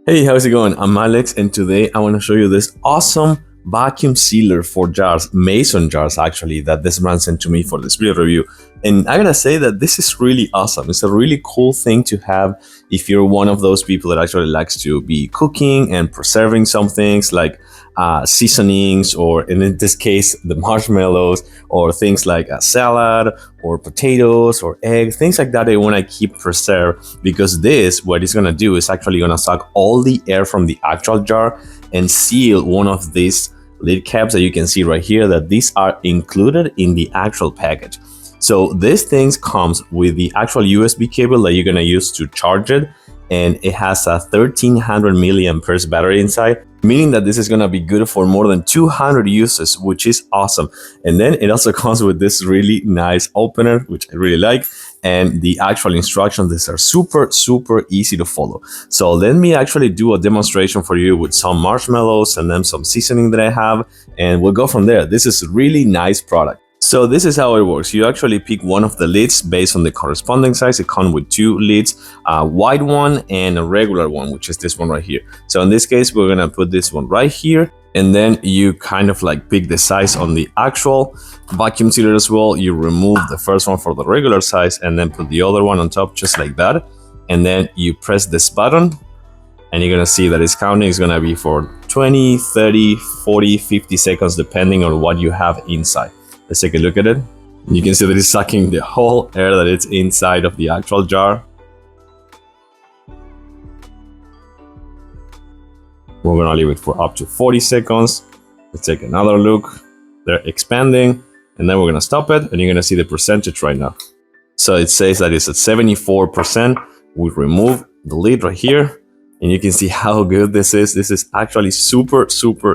Hey, how's it going? I'm Alex, and today I want to show you this awesome vacuum sealer for jars, mason jars actually, that this man sent to me for this video review. And I gotta say that this is really awesome. It's a really cool thing to have if you're one of those people that actually likes to be cooking and preserving some things like seasonings, or in this case, the marshmallows, or things like a salad or potatoes or eggs, things like that they want to keep preserved, because this, what it's going to do is actually going to suck all the air from the actual jar and seal one of these lid caps that you can see right here, that these are included in the actual package. So this thing comes with the actual USB cable that you're going to use to charge it, and it has a 1300 milliamperes battery inside, meaning that this is going to be good for more than 200 uses, which is awesome. And then it also comes with this really nice opener, which I really like, and the actual instructions, these are super easy to follow. So let me actually do a demonstration for you with some marshmallows and then some seasoning that I have, and we'll go from there. This is a really nice product. So this is how it works. You actually pick one of the lids based on the corresponding size. It comes with two lids, a wide one and a regular one, which is this one right here. So in this case, we're gonna put this one right here, and then you kind of like pick the size on the actual vacuum sealer as well. You remove the first one for the regular size and then put the other one on top, just like that. And then you press this button and you're gonna see that it's counting. It's gonna be for 20, 30, 40, 50 seconds, depending on what you have inside. Let's take a look at it. You can see that it's sucking the whole air that it's inside of the actual jar. We're gonna leave it for up to 40 seconds. Let's take another look. They're expanding, and then we're gonna stop it, and you're gonna see the percentage right now. So it says that it's at 74%. We remove the lid right here, and you can see how good this is. This is actually super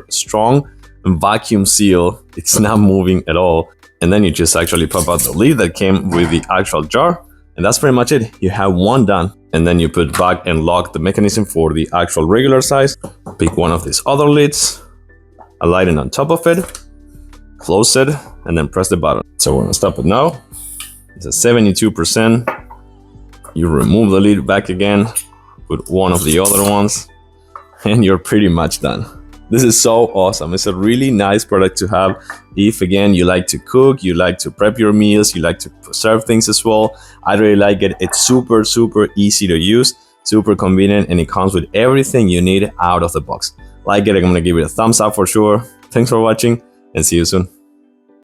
strong vacuum seal. It's not moving at all. And then you just actually pop out the lid that came with the actual jar, and that's pretty much it. You have one done. And then you put back and lock the mechanism for the actual regular size. Pick one of these other lids, align it on top of it, close it, and then press the button. So we're gonna stop it now. It's at 72%. You remove the lid back again, put one of the other ones, and you're pretty much done. This is so awesome. It's a really nice product to have if, again, you like to cook, you like to prep your meals, you like to preserve things as well. I really like it. It's super easy to use, super convenient, and it comes with everything you need out of the box. Like it, I'm gonna give it a thumbs up for sure. Thanks for watching, and see you soon.